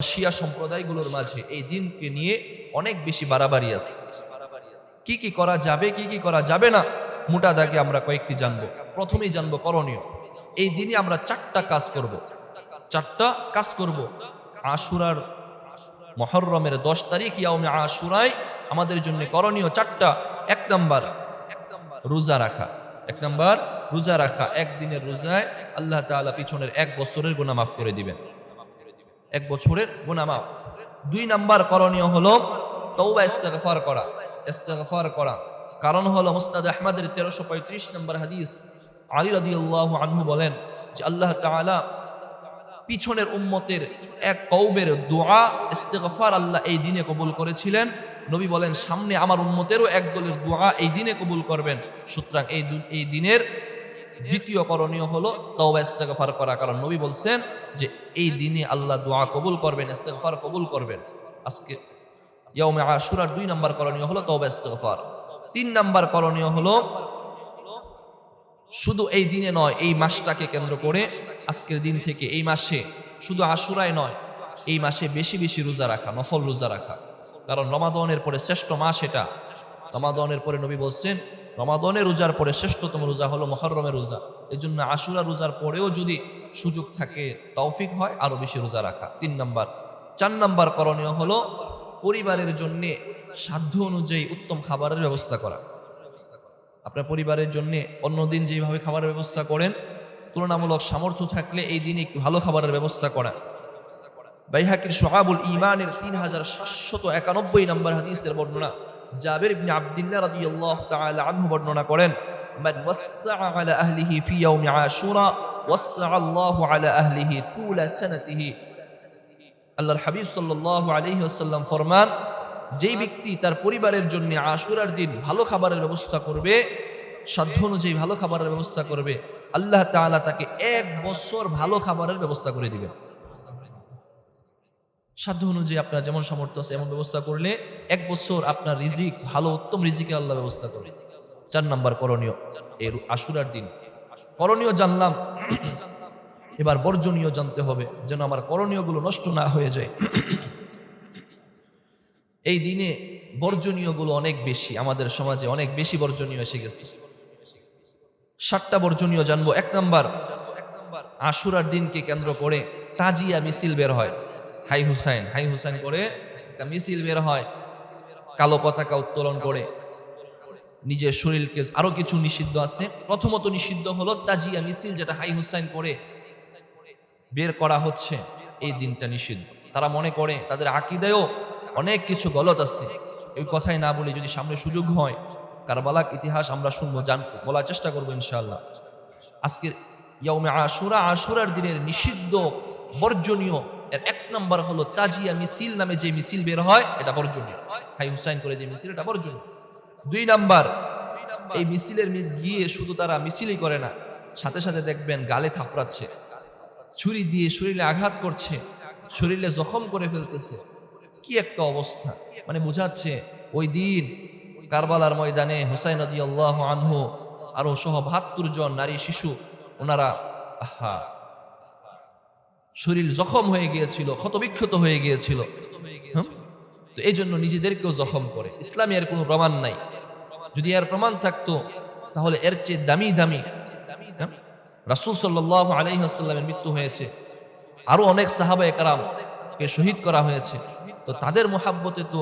শিয়া সম্প্রদায়গুলোর মাঝে এই দিনকে নিয়ে অনেক বেশি বাড়াবাড়ি আছে। কি কি করা যাবে, কি কি করা যাবে না, মোটা দাগে আমরা কয়েকটি জানবো। প্রথমেই জানবো করণীয়। এই দিনে আমরা চারটা কাজ করব। আশুরার মুহররমের 10 তারিখ ইয়াউমে আশুরায় আমাদের জন্য করণীয় চারটা। এক নাম্বার রোজা রাখা। একদিনের রোজায় আল্লাহ তাআলা পিছনের 1 বছরের গুনাহ মাফ করে দিবেন। 1 বছরের গুনাহ মাফ। 2 নাম্বার করণীয় হলো তওবা ইস্তেগফার করা। কারণ হলো মুসনাদ আহমদের 1335 নম্বর হাদিস, আলী রাদিয়াল্লাহু আনহু বলেন যে আল্লাহ তাআলা পিছনের উম্মতের এক কওমের দোয়া ইস্তেগফার আল্লাহ এই দিনে কবুল করেছিলেন। নবী বলেন সামনে আমার উম্মতেরও এক দলের দোয়া এই দিনে কবুল করবেন। সুতরাং এই দিনের দ্বিতীয় করণীয় হলো তওবা ইস্তেগফার করা। কারণ নবী বলছেন যে এই দিনে আল্লাহ দোয়া কবুল করবেন, ইস্তেগফার কবুল করবেন। আজকে ইয়াউমে আশুরার 2 নাম্বার করণীয় হলো তওবা ইস্তেগফার। 3 নাম্বার করণীয় হলো শুধু এই দিনে নয়, এই মাসটাকে কেন্দ্র করে আজকের দিন থেকে এই মাসে শুধু আশুরায় নয়, এই মাসে বেশি বেশি রোজা রাখা, নফল রোজা রাখা। কারণ রমাদানের পরে শ্রেষ্ঠ মাস এটা। রমাদানের পরে নবী বলছেন রমাদানের রোজার পরে শ্রেষ্ঠতম রোজা হলো মুহররমের রোজা। এই জন্য আশুরা রোজার পরেও যদি সুযোগ থাকে, তৌফিক হয়, আরো বেশি রোজা রাখা 3 নাম্বার। 4 নাম্বার করণীয় হলো পরিবারের জন্য সাধ্য অনুযায়ী উত্তম খাবারের ব্যবস্থা করা। আপনার পরিবারের জন্য অন্যদিন যেভাবে খাবারের ব্যবস্থা করেন, তুলনামূলক সামর্থ্য থাকলে এই দিনে একটু ভালো খাবারের ব্যবস্থা করা। বাইহাকির শুআবুল ঈমানের 3791 নম্বর হাদিসের বর্ণনা, জাবির ইবনে আব্দুল্লাহ রাদিয়াল্লাহু তাআলা আনহু বর্ণনা করেন, মান ওয়াসসআ আলা আহলিহি ফি ইয়াউমি আশুরা ওয়াসসআ আল্লাহু আলা আহলিহি তুলা সানাতিহি। আল্লাহর হাবিব সাল্লাল্লাহু আলাইহি ওয়াসাল্লাম ফরমান, যেই ব্যক্তি তার পরিবারের জন্য আশুরার দিন ভালো খাবারের ব্যবস্থা করবে, সাধ্য অনুযায়ী ভালো খাবারের ব্যবস্থা করবে, আল্লাহ তাআলা তাকে 1 বছর ভালো খাবারের ব্যবস্থা করে দিবেন। সাধ্য অনুযায়ী আপনার যেমন সামর্থ্য আছে এমন ব্যবস্থা করলে 1 বছর আপনার রিজিক, ভালো উত্তম রিজিকের আল্লাহ ব্যবস্থা করবে। 4 নাম্বার করণীয় এই আশুরার দিন। করণীয় জানলাম, এবার বর্জনীয় জানতে হবে, যেন আমার করণীয়গুলো নষ্ট না হয়ে যায়। এই দিনে বর্জনীয়গুলো অনেক বেশি, আমাদের সমাজে অনেক বেশি বর্জনীয় এসে গেছে। 7টা বর্জনীয় জানবো। 1 নাম্বার, আশুরার দিনকে কেন্দ্র করে তাজিয়া মিছিল বের হয়। হাই হুসাইন করে একটা মিছিল বের হয়, কালো পতাকা উত্তোলন করে নিজের শরীরকে। আরো কিছু নিষিদ্ধ আছে। প্রথমত নিষিদ্ধ হলো তাজিয়া মিছিল, যেটা হাই হুসাইন করে বের করা হচ্ছে, এই দিনটা নিষিদ্ধ। তারা মনে করে তাদের আকীদায়ও অনেক কিছু গলত আছে। এই কথাই না বলে যদি সামনে সুযোগ হয় কারবালার ইতিহাস আমরা শুনবো, বলার চেষ্টা করবো ইনশাআল্লাহ। আজকের ইয়াউমে আশুরা, আশুরার দিনের নিষিদ্ধ বর্জনীয় এর 1 নাম্বার হলো তাজিয়া মিছিল নামে যে মিছিল বের হয়, এটা বর্জনীয়। হাই হুসাইন করে যে মিছিল, এটা বর্জনীয়। 2 নাম্বার, এই মিছিলের গিয়ে শুধু তারা মিছিলই করে না, সাথে সাথে দেখবেন গালে থাপড়াচ্ছে, ছুরি দিয়ে শরীরে আঘাত করছে, শরীরে জখম করে ফেলতেছে। কি একটা অবস্থা! মানে বোঝাচ্ছে ওই দিন কারবালার ময়দানে হুসাইন রাদিয়াল্লাহু আনহু আরো সহ 72 জন নারী শিশু, ওনারা শরীর জখম হয়ে গিয়েছিল, ক্ষতবিক্ষত হয়ে গিয়েছিল। তো এই জন্য নিজেদেরকেও জখম করে। ইসলামে এর কোনো প্রমাণ নাই। যদি এর প্রমাণ থাকতো তাহলে এর চেয়ে দামি রাসূল সাল্লাল্লাহু আলাইহি ওয়াসাল্লামের মৃত্যু হয়েছে, আরো অনেক সাহাবায়ে কেরামকে শহীদ করা হয়েছে। তো তাদের মুহাব্বতে তো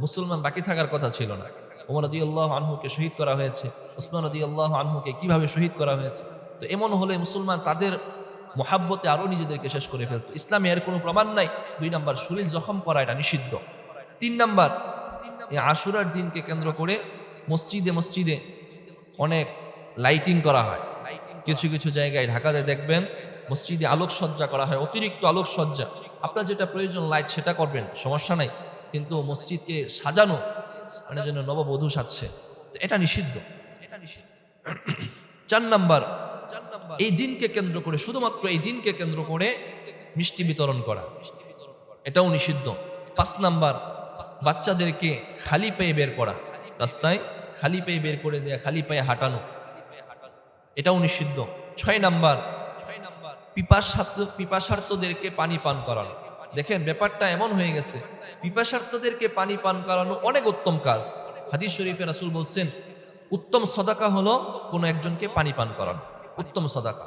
মুসলমান বাকি থাকার কথা ছিল না। ওমর রাদিয়াল্লাহু আনহুকে শহীদ করা হয়েছে, উসমান রাদিয়াল্লাহু আনহুকে কিভাবে শহীদ করা হয়েছে। তো এমন হলে মুসলমান তাদের মুহাব্বতে আরো নিজেদেরকে শেষ করে ফেলতো। ইসলামে এর কোনো প্রমাণ নাই। 2 নাম্বার, শরীর জখম করা, এটা নিষিদ্ধ। 3 নাম্বার, এই আশুরার দিনকে কেন্দ্র করে মসজিদে অনেক লাইটিং করা হয়। কিছু কিছু জায়গায় ঢাকাতে দেখবেন মসজিদে আলোকসজ্জা করা হয়, অতিরিক্ত আলোকসজ্জা। আপনার যেটা প্রয়োজন লাইট সেটা করবেন, সমস্যা নাই, কিন্তু মসজিদকে সাজানো মানে যেন নববধূ সাজছে, এটা নিষিদ্ধ। 4 নাম্বার, এই দিনকে কেন্দ্র করে, শুধুমাত্র এই দিনকে কেন্দ্র করে মিষ্টি বিতরণ করা, এটাও নিষিদ্ধ। 5 নাম্বার, বাচ্চাদেরকে খালি পায়ে বের করা, রাস্তায় খালি পায়ে বের করে দেয়া, খালি পায়ে হাঁটানো, এটাও নিষিদ্ধ। 6 নাম্বার, পিপাসার্তদেরকে পানি পান করানো। দেখেন ব্যাপারটা এমন হয়ে গেছে, পিপাসার্তদেরকে পানি পান করানো অনেক উত্তম কাজ। হাদিস শরীফে রাসূল বলছেন, উত্তম সদাকা হলো কোনো একজনকে পানি পান করানো, উত্তম সদাকা,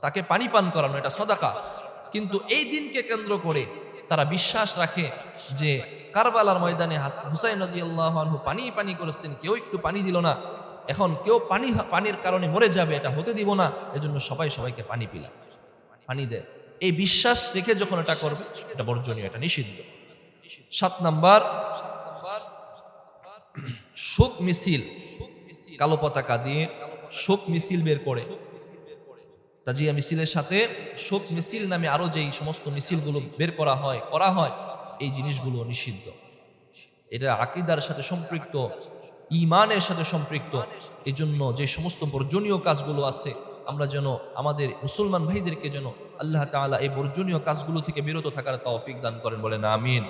তাকে পানি পান করানো, এটা সদাকা। কিন্তু এই দিনকে কেন্দ্র করে তারা বিশ্বাস রাখে যে কারবালার ময়দানে হুসাইন রাদিয়াল্লাহু আনহু পানি করেছেন, কেউ একটু পানি দিল না, এখন কেউ পানির কারণে মরে যাবে, এটা হতে দিব না, এজন্য সবাইকে পানি দেয়। এই বিশ্বাস রেখে যখন এটা করবে, এটা বর্জনীয়, এটা নিষিদ্ধ। 7 নাম্বার, শোক মিছিল, কালো পতাকা দিয়ে শোক মিছিল বের করে, তাজিয়া মিছিলের সাথে শোক মিছিল নামে আরো যেই সমস্ত মিছিলগুলো বের করা হয় এই জিনিসগুলো নিষিদ্ধ। এটা আকীদার সাথে সম্পৃক্ত, ঈমানের সাথে সম্পৃক্ত। এই জন্য যে সমস্ত বর্জনীয় কাজগুলো আছে, আমরা যেন আমাদের মুসলমান ভাইদেরকে যেন আল্লাহ তাআলা এই বর্জনীয় কাজগুলো থেকে বিরত থাকার তৌফিক দান করেন, বলেন আমিন।